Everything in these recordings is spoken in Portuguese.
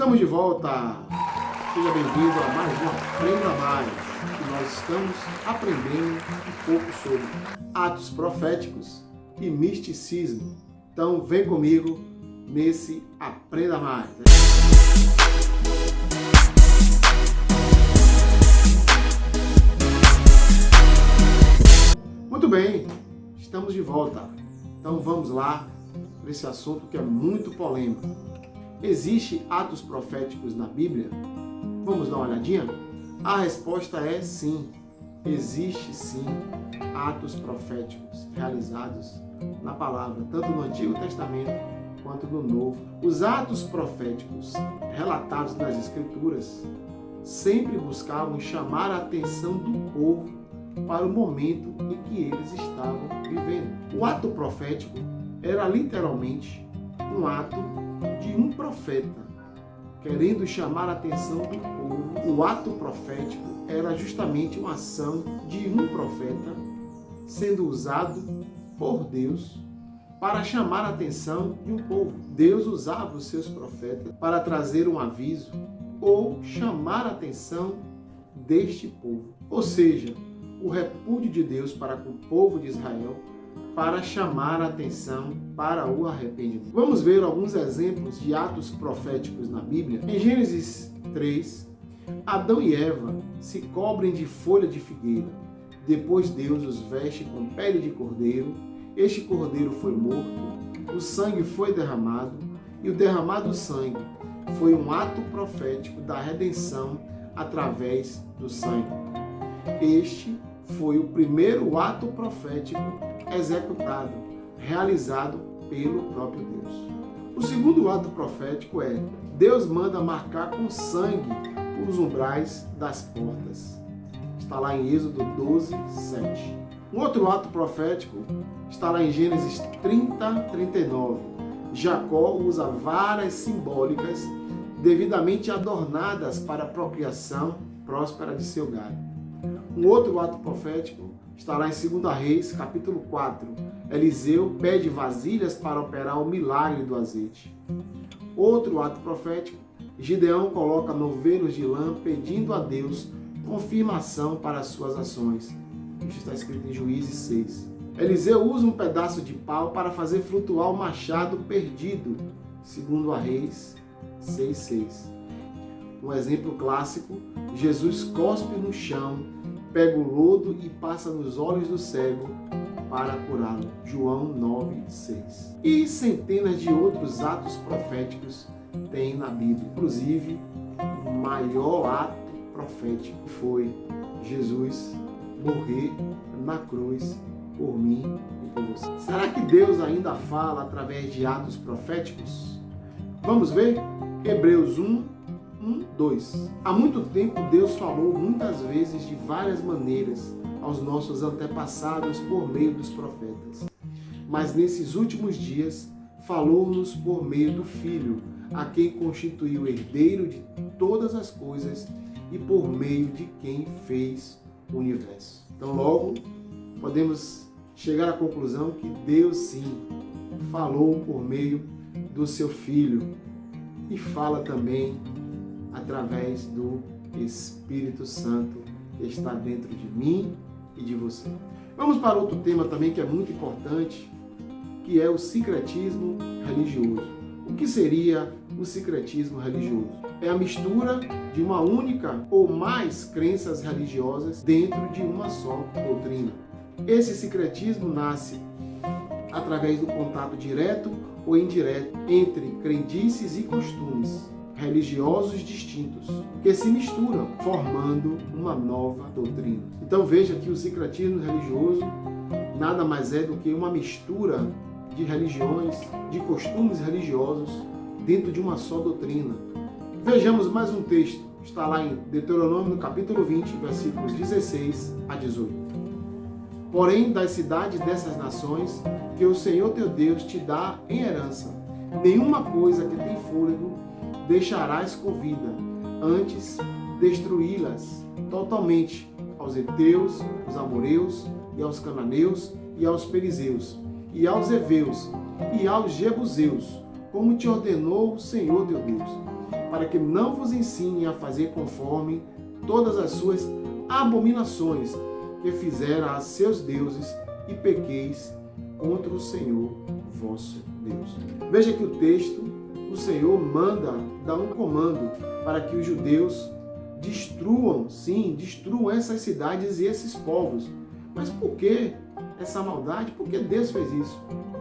Estamos de volta. Seja bem-vindo a mais um Aprenda Mais. E nós estamos aprendendo um pouco sobre atos proféticos e misticismo. Então, vem comigo nesse Aprenda Mais. Muito bem, estamos de volta. Então, vamos lá para esse assunto que é muito polêmico. Existem atos proféticos na Bíblia? Vamos dar uma olhadinha? A resposta é sim. Existe sim atos proféticos realizados na palavra, tanto no Antigo Testamento quanto no Novo. Os atos proféticos relatados nas Escrituras sempre buscavam chamar a atenção do povo para o momento em que eles estavam vivendo. O ato profético era literalmente um ato de um profeta querendo chamar a atenção do povo. O ato profético era justamente uma ação de um profeta sendo usado por Deus para chamar a atenção de um povo. Deus usava os seus profetas para trazer um aviso ou chamar a atenção deste povo. Ou seja, o repúdio de Deus para com o povo de Israel para chamar a atenção para o arrependimento. Vamos ver alguns exemplos de atos proféticos na Bíblia. Em Gênesis 3, Adão e Eva se cobrem de folha de figueira. Depois Deus os veste com pele de cordeiro. Este cordeiro foi morto, o sangue foi derramado, e o derramado sangue foi um ato profético da redenção através do sangue. Este foi o primeiro ato profético executado, realizado pelo próprio Deus. O segundo ato profético é: Deus manda marcar com sangue os umbrais das portas. Está lá em Êxodo 12, 7. Um outro ato profético está lá em Gênesis 30, 39. Jacó usa varas simbólicas devidamente adornadas para a procriação próspera de seu gado. Um outro ato profético está lá em 2 Reis, capítulo 4. Eliseu pede vasilhas para operar o milagre do azeite. Outro ato profético, Gideão coloca novelos de lã pedindo a Deus confirmação para as suas ações. Isso está escrito em Juízes 6. Eliseu usa um pedaço de pau para fazer flutuar o machado perdido, 2 Reis 6:6. Um exemplo clássico, Jesus cospe no chão, pega o lodo e passa nos olhos do cego para curá-lo. João 9:6. E centenas de outros atos proféticos tem na Bíblia. Inclusive, o maior ato profético foi Jesus morrer na cruz por mim e por você. Será que Deus ainda fala através de atos proféticos? Vamos ver? Hebreus 1:2. Há muito tempo Deus falou muitas vezes de várias maneiras aos nossos antepassados por meio dos profetas. Mas nesses últimos dias falou-nos por meio do Filho, a quem constituiu herdeiro de todas as coisas e por meio de quem fez o universo. Então logo podemos chegar à conclusão que Deus sim falou por meio do seu Filho e fala também através do Espírito Santo que está dentro de mim e de você. Vamos para outro tema também que é muito importante, que é o sincretismo religioso. O que seria o sincretismo religioso? É a mistura de uma única ou mais crenças religiosas dentro de uma só doutrina. Esse sincretismo nasce através do contato direto ou indireto entre crendices e costumes religiosos distintos que se misturam, formando uma nova doutrina. Então veja que o sincretismo religioso nada mais é do que uma mistura de religiões, de costumes religiosos dentro de uma só doutrina. Vejamos mais um texto, está lá em Deuteronômio, no capítulo 20, versículos 16 a 18. Porém, das cidades dessas nações, que o Senhor teu Deus te dá em herança, nenhuma coisa que tem fôlego deixarás com vida, antes destruí-las totalmente aos heteus, aos amoreus, e aos cananeus, e aos perizeus, e aos heveus, e aos jebuseus, como te ordenou o Senhor teu Deus. para que não vos ensine a fazer conforme todas as suas abominações que fizeram a seus deuses e pequeis contra o Senhor vosso Deus. Veja que o texto, o Senhor manda, dá um comando para que os judeus destruam essas cidades e esses povos. Mas por que essa maldade? Por que Deus fez isso?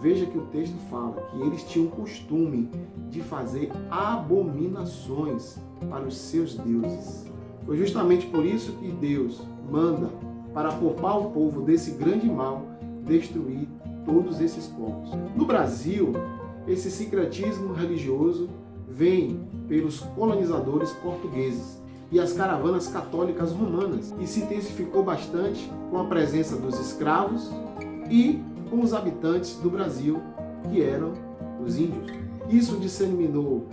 Veja que o texto fala que eles tinham o costume de fazer abominações para os seus deuses. Foi justamente por isso que Deus manda, para poupar o povo desse grande mal, destruir todos esses povos. No Brasil, esse sincretismo religioso vem pelos colonizadores portugueses e as caravanas católicas romanas e se intensificou bastante com a presença dos escravos e com os habitantes do Brasil, que eram os índios. Isso disseminou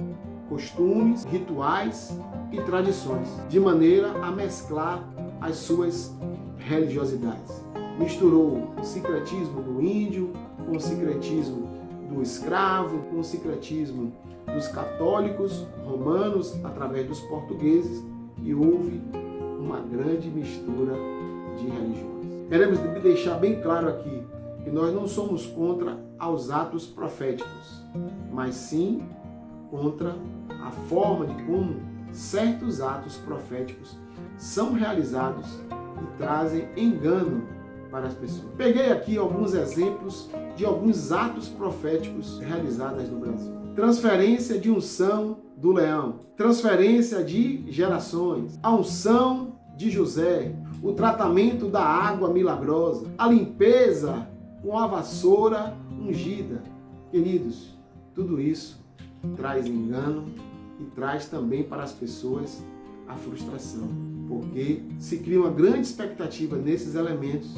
costumes, rituais e tradições, de maneira a mesclar as suas religiosidades. Misturou o sincretismo do índio com o sincretismo do escravo, com o sincretismo dos católicos romanos através dos portugueses, e houve uma grande mistura de religiões. Queremos deixar bem claro aqui que nós não somos contra aos atos proféticos, mas sim contra a forma de como certos atos proféticos são realizados e trazem engano para as pessoas. Peguei aqui alguns exemplos de alguns atos proféticos realizados no Brasil. Transferência de unção do leão, transferência de gerações, a unção de José, o tratamento da água milagrosa, a limpeza com a vassoura ungida. Queridos, tudo isso traz engano e traz também para as pessoas a frustração, porque se cria uma grande expectativa nesses elementos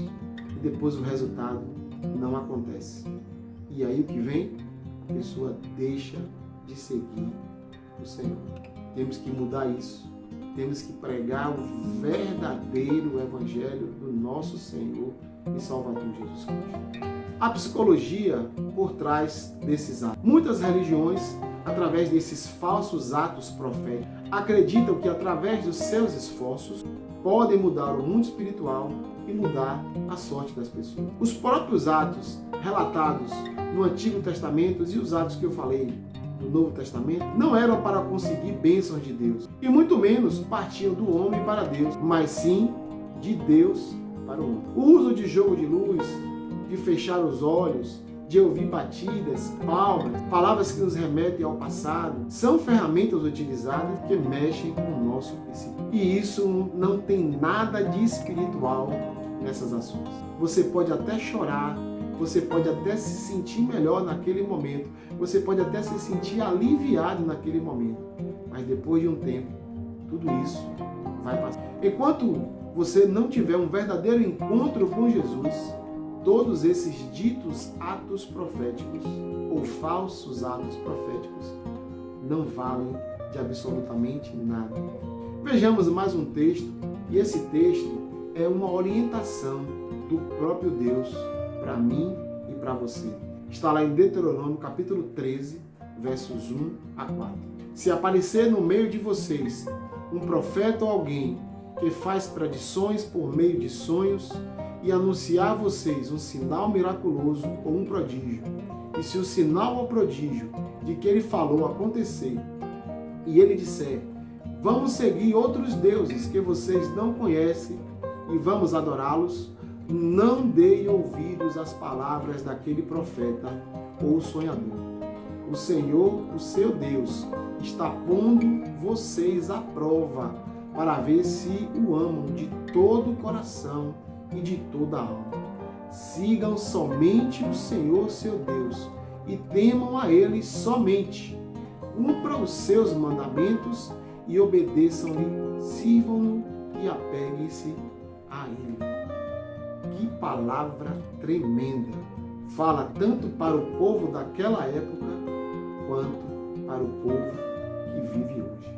e depois o resultado não acontece. E aí o que vem? A pessoa deixa de seguir o Senhor. Temos que mudar isso. Temos que pregar o verdadeiro evangelho do nosso Senhor e Salvador Jesus Cristo. A psicologia por trás desses atos. Muitas religiões, através desses falsos atos proféticos, acreditam que através dos seus esforços podem mudar o mundo espiritual e mudar a sorte das pessoas. Os próprios atos relatados no Antigo Testamento e os atos que eu falei do Novo Testamento não eram para conseguir bênçãos de Deus, e muito menos partiam do homem para Deus, mas sim de Deus para o homem. O uso de jogo de luz, de fechar os olhos, de ouvir batidas, palmas, palavras que nos remetem ao passado, são ferramentas utilizadas que mexem com o nosso psique. E isso não tem nada de espiritual nessas ações. Você pode até chorar, você pode até se sentir melhor naquele momento, você pode até se sentir aliviado naquele momento, mas depois de um tempo, tudo isso vai passar. Enquanto você não tiver um verdadeiro encontro com Jesus, todos esses ditos atos proféticos ou falsos atos proféticos não valem de absolutamente nada. Vejamos mais um texto, e esse texto é uma orientação do próprio Deus para mim e para você. Está lá em Deuteronômio capítulo 13, versos 1 a 4. Se aparecer no meio de vocês um profeta ou alguém que faz predições por meio de sonhos e anunciar a vocês um sinal miraculoso ou um prodígio, e se o sinal ou prodígio de que ele falou acontecer, e ele disser, vamos seguir outros deuses que vocês não conhecem e vamos adorá-los, não deem ouvidos às palavras daquele profeta ou sonhador. O Senhor, o seu Deus, está pondo vocês à prova para ver se o amam de todo o coração e de toda a alma. Sigam somente o Senhor, seu Deus, e temam a Ele somente. Cumpram os seus mandamentos e obedeçam-lhe, sirvam-no e apeguem-se a Ele. Que palavra tremenda! Fala tanto para o povo daquela época, quanto para o povo que vive hoje.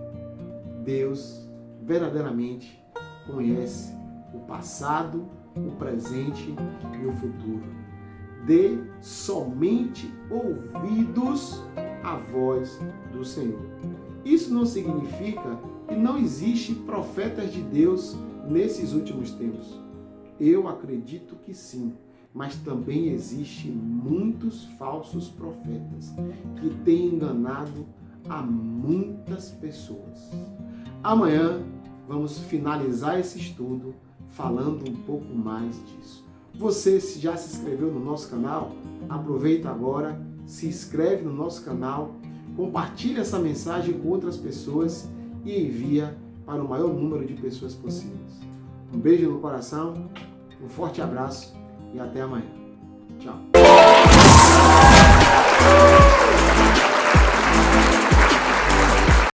Deus verdadeiramente conhece o passado, o presente e o futuro. Dê somente ouvidos à voz do Senhor. Isso não significa que não existe profetas de Deus nesses últimos tempos. Eu acredito que sim, mas também existem muitos falsos profetas que têm enganado a muitas pessoas. Amanhã vamos finalizar esse estudo falando um pouco mais disso. Você já se inscreveu no nosso canal? Aproveita agora, se inscreve no nosso canal, compartilha essa mensagem com outras pessoas e envia para o maior número de pessoas possíveis. Um beijo no coração, um forte abraço e até amanhã. Tchau.